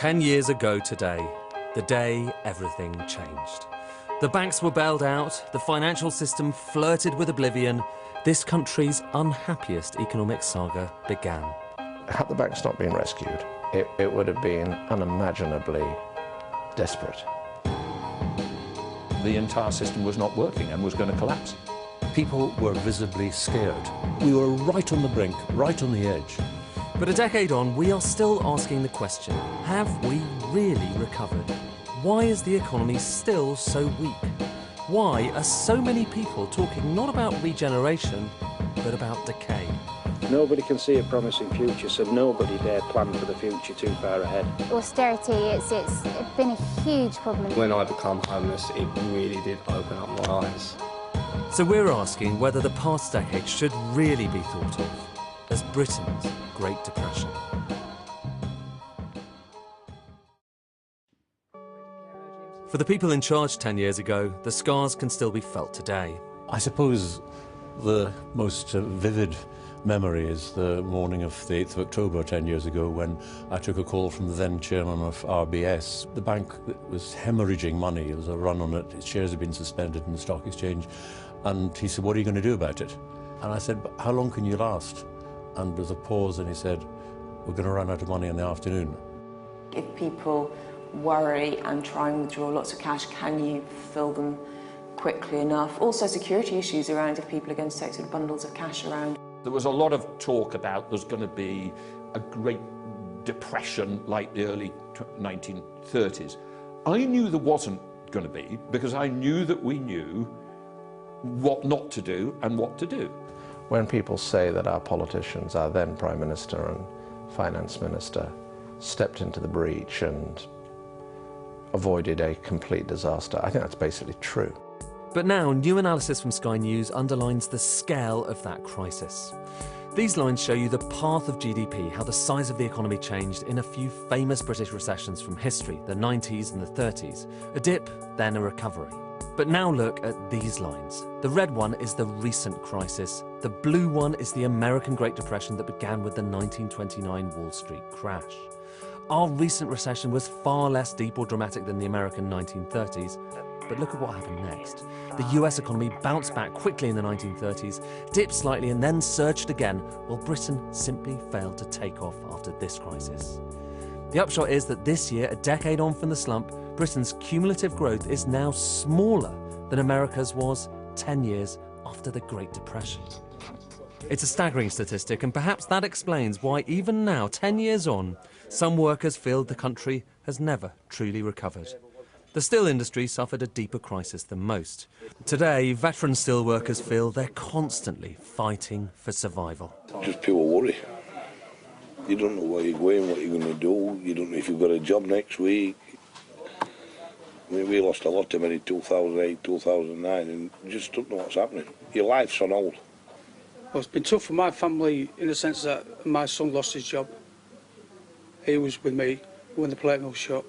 10 years ago today, the day everything changed. The banks were bailed out, the financial system flirted with oblivion. This country's unhappiest economic saga began. Had the banks not been rescued, it would have been unimaginably desperate. The entire system was not working and was going to collapse. People were visibly scared. We were right on the brink, right on the edge. But a decade on, we are still asking the question, have we really recovered? Why is the economy still so weak? Why are so many people talking not about regeneration, but about decay? Nobody can see a promising future, so nobody dare plan for the future too far ahead. Austerity, it's been a huge problem. When I became homeless, it really did open up my eyes. So we're asking whether the past decade should really be thought of as Britain's Great Depression. For the people in charge 10 years ago, the scars can still be felt today. I suppose the most vivid memory is the morning of the 8th of October 10 years ago when I took a call from the then chairman of RBS. The bank was hemorrhaging money. There was a run on it. Its shares had been suspended in the stock exchange. And he said, "What are you going to do about it?" And I said, "But how long can you last?" And there was a pause and he said, "We're going to run out of money in the afternoon." If people worry and try and withdraw lots of cash, can you fill them quickly enough? Also security issues around if people are going to take sort of bundles of cash around. There was a lot of talk about there's going to be a Great Depression like the early 1930s. I knew there wasn't going to be because I knew that we knew what not to do and what to do. When people say that our politicians, our then Prime Minister and Finance Minister, stepped into the breach and avoided a complete disaster, I think that's basically true. But now, new analysis from Sky News underlines the scale of that crisis. These lines show you the path of GDP, how the size of the economy changed in a few famous British recessions from history, the 90s and the 30s. A dip, then a recovery. But now look at these lines. The red one is the recent crisis. The blue one is the American Great Depression that began with the 1929 Wall Street crash. Our recent recession was far less deep or dramatic than the American 1930s. But look at what happened next. The US economy bounced back quickly in the 1930s, dipped slightly and then surged again, while Britain simply failed to take off after this crisis. The upshot is that this year, a decade on from the slump, Britain's cumulative growth is now smaller than America's was 10 years after the Great Depression. It's a staggering statistic, and perhaps that explains why even now, 10 years on, some workers feel the country has never truly recovered. The steel industry suffered a deeper crisis than most. Today, veteran steel workers feel they're constantly fighting for survival. Just pure worry. You don't know where you're going, what you're going to do. You don't know if you've got a job next week. I mean, we lost a lot of money in 2008, 2009, and you just don't know what's happening. Your life's on hold. Well, it's been tough for my family in the sense that my son lost his job. He was with me when the plate mill shut.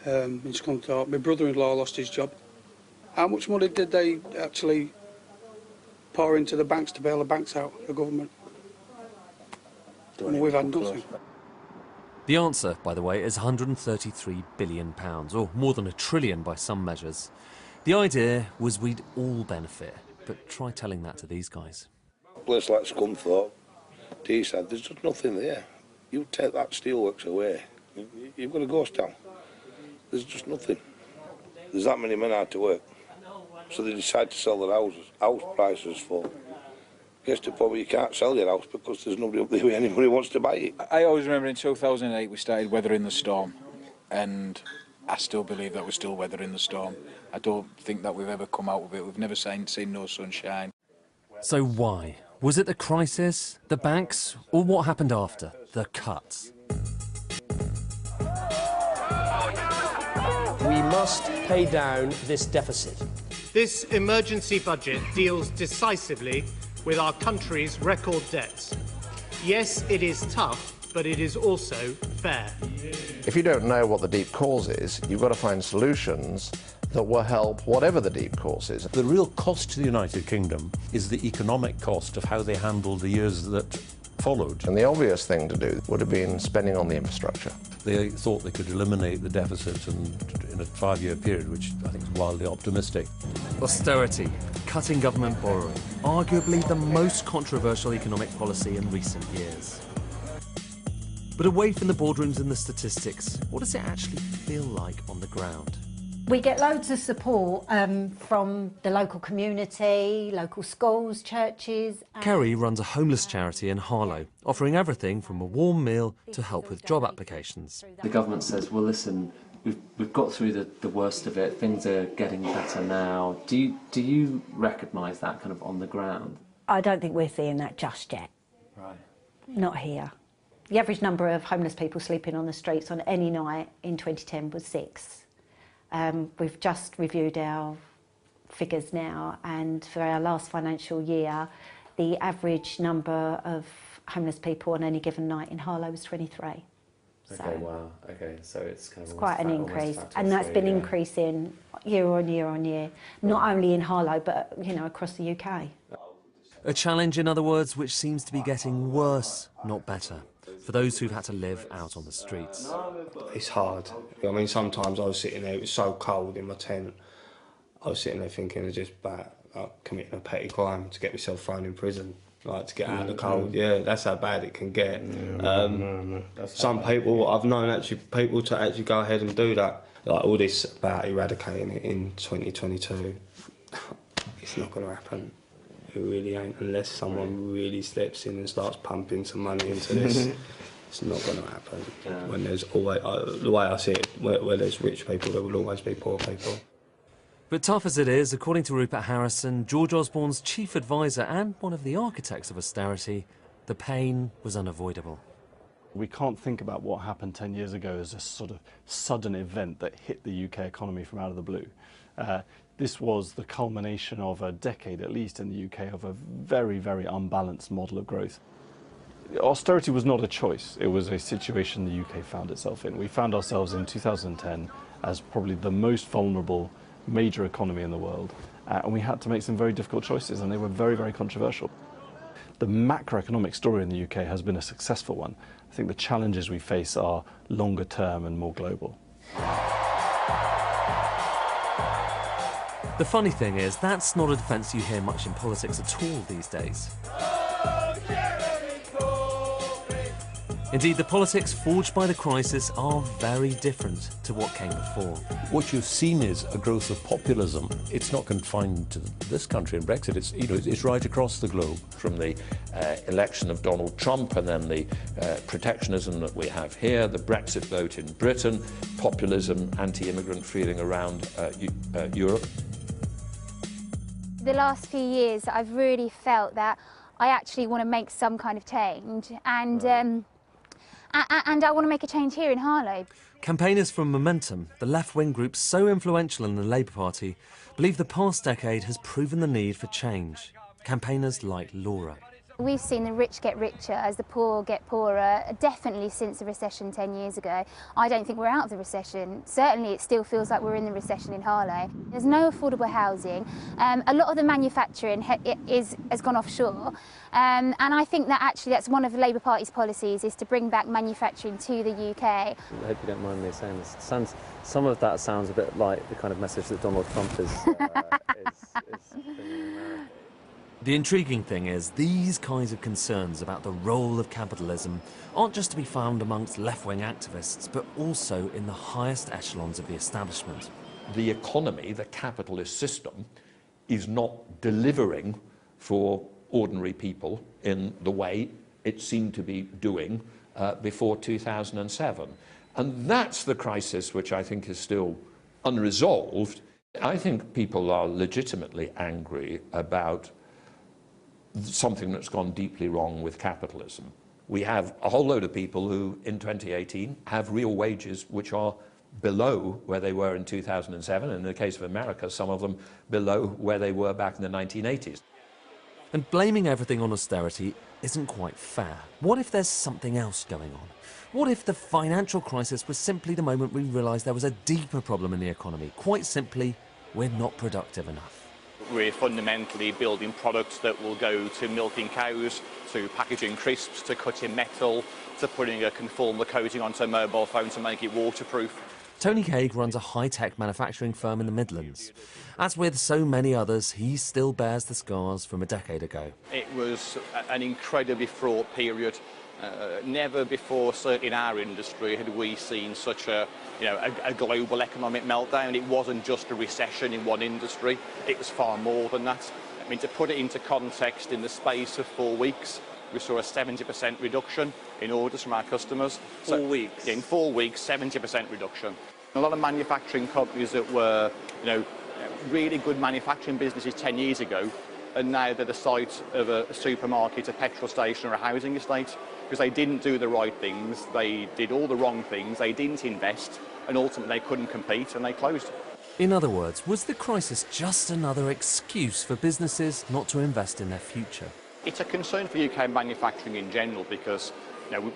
In Scunthorpe. My brother-in-law lost his job. How much money did they actually pour into the banks to bail the banks out, the government? And we've had nothing. The answer, by the way, is £133 billion, or more than £1 trillion by some measures. The idea was we'd all benefit, but try telling that to these guys. A place like Scunthorpe, Deeside, there's just nothing there. You take that steelworks away, you've got a ghost town. There's just nothing. There's that many men out to work. So they decide to sell their houses. House prices fall. Gets to the point where you can't sell your house because there's nobody up there where anybody wants to buy it. I always remember in 2008 we started weathering the storm, and I still believe that we're still weathering the storm. I don't think that we've ever come out of it. We've never seen no sunshine. So why? Was it the crisis, the banks, or what happened after, the cuts? We must pay down this deficit. This emergency budget deals decisively with our country's record debts. Yes, it is tough, but it is also fair. If you don't know what the deep cause is, you've got to find solutions that will help whatever the deep cause is. The real cost to the United Kingdom is the economic cost of how they handled the years that followed. And the obvious thing to do would have been spending on the infrastructure. They thought they could eliminate the deficit in a 5-year period, which I think is wildly optimistic. Austerity, cutting government borrowing, arguably the most controversial economic policy in recent years. But away from the boardrooms and the statistics, what does it actually feel like on the ground? We get loads of support from the local community, local schools, churches. Kerry runs a homeless charity in Harlow, offering everything from a warm meal to help with job applications. The government says, well, listen, we've got through the worst of it, things are getting better now. Do you recognise that kind of on the ground? I don't think we're seeing that just yet. Right. Not here. The average number of homeless people sleeping on the streets on any night in 2010 was 6. We've just reviewed our figures now, and for our last financial year, the average number of homeless people on any given night in Harlow was 23. Okay, So wow. Okay, so it's kind of quite an increase, and that's been increasing year on year on year, not only in Harlow but across the UK. A challenge, in other words, which seems to be getting worse, not better, for those who've had to live out on the streets. It's hard. I mean, sometimes I was sitting there, it was so cold in my tent, I was sitting there thinking of just about committing a petty crime to get myself thrown in prison, like to get out of the cold. Yeah, that's how bad it can get. Some people, I've known people to actually go ahead and do that. Like all this about eradicating it in 2022, it's not going to happen. It really ain't, unless someone really steps in and starts pumping some money into this. It's not going to happen. Yeah. When there's always, the way I see it, where there's rich people, there will always be poor people. But tough as it is, according to Rupert Harrison, George Osborne's chief advisor and one of the architects of austerity, the pain was unavoidable. We can't think about what happened 10 years ago as a sort of sudden event that hit the UK economy from out of the blue. This was the culmination of a decade, at least in the UK, of a very, very unbalanced model of growth. Austerity was not a choice. It was a situation the UK found itself in. We found ourselves in 2010 as probably the most vulnerable major economy in the world, and we had to make some very difficult choices, and they were very, very controversial. The macroeconomic story in the UK has been a successful one. I think the challenges we face are longer term and more global. The funny thing is, that's not a defence you hear much in politics at all these days. Indeed, the politics forged by the crisis are very different to what came before. What you've seen is a growth of populism. It's not confined to this country and Brexit. It's right across the globe. From the election of Donald Trump and then the protectionism that we have here, the Brexit vote in Britain, populism, anti-immigrant feeling around Europe. The last few years, I've really felt that I actually want to make some kind of change, and I want to make a change here in Harlow. Campaigners from Momentum, the left-wing group so influential in the Labour Party, believe the past decade has proven the need for change. Campaigners like Laura. We've seen the rich get richer as the poor get poorer, definitely since the recession 10 years ago. I don't think we're out of the recession. Certainly it still feels like we're in the recession in Harlow. There's no affordable housing. A lot of the manufacturing has gone offshore. And I think that actually that's one of the Labour Party's policies, is to bring back manufacturing to the UK. I hope you don't mind me saying this. Some of that sounds a bit like the kind of message that Donald Trump is bringing in America. The intriguing thing is, these kinds of concerns about the role of capitalism aren't just to be found amongst left-wing activists, but also in the highest echelons of the establishment. The economy, the capitalist system, is not delivering for ordinary people in the way it seemed to be doing before 2007. And that's the crisis which I think is still unresolved. I think people are legitimately angry about something that's gone deeply wrong with capitalism. We have a whole load of people who, in 2018, have real wages which are below where they were in 2007, and in the case of America, some of them below where they were back in the 1980s. And blaming everything on austerity isn't quite fair. What if there's something else going on? What if the financial crisis was simply the moment we realised there was a deeper problem in the economy? Quite simply, we're not productive enough. We're fundamentally building products that will go to milking cows, to packaging crisps, to cutting metal, to putting a conformal coating onto a mobile phone to make it waterproof. Tony Craig runs a high-tech manufacturing firm in the Midlands. As with so many others, he still bears the scars from a decade ago. It was an incredibly fraught period. Never before, certainly in our industry, had we seen such a global economic meltdown. It wasn't just a recession in one industry, it was far more than that. I mean, to put it into context, in the space of 4 weeks, we saw a 70% reduction in orders from our customers. 4 weeks? In 4 weeks, 70% reduction. A lot of manufacturing companies that were, really good manufacturing businesses 10 years ago, and now they're the site of a supermarket, a petrol station or a housing estate, because they didn't do the right things, they did all the wrong things, they didn't invest, and ultimately they couldn't compete and they closed. In other words, was the crisis just another excuse for businesses not to invest in their future? It's a concern for UK manufacturing in general because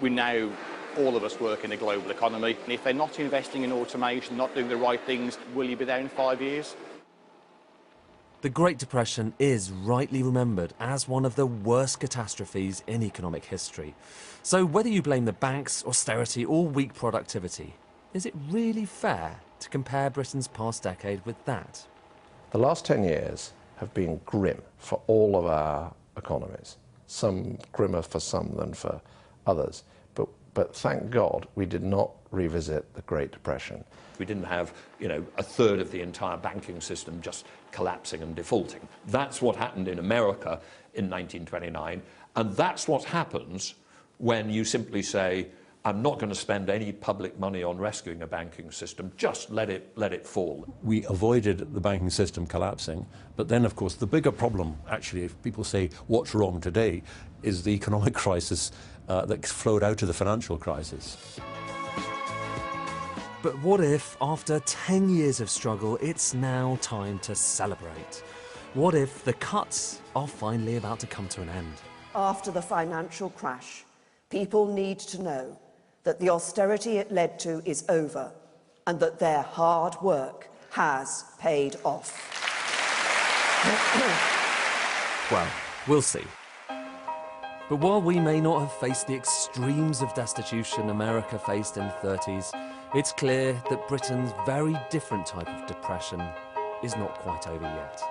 we now, all of us work in a global economy, and if they're not investing in automation, not doing the right things, will you be there in 5 years? The Great Depression is rightly remembered as one of the worst catastrophes in economic history. So whether you blame the banks, austerity or weak productivity, is it really fair to compare Britain's past decade with that? The last 10 years have been grim for all of our economies. Some grimmer for some than for others. But thank God we did not revisit the Great Depression. We didn't have, a third of the entire banking system just collapsing and defaulting. That's what happened in America in 1929, and that's what happens when you simply say, I'm not going to spend any public money on rescuing a banking system, just let it fall. We avoided the banking system collapsing, but then, of course, the bigger problem, actually, if people say what's wrong today, is the economic crisis that flowed out of the financial crisis. But what if, after 10 years of struggle, it's now time to celebrate? What if the cuts are finally about to come to an end? After the financial crash, people need to know that the austerity it led to is over and that their hard work has paid off. Well, we'll see. But while we may not have faced the extremes of destitution America faced in the 30s, it's clear that Britain's very different type of depression is not quite over yet.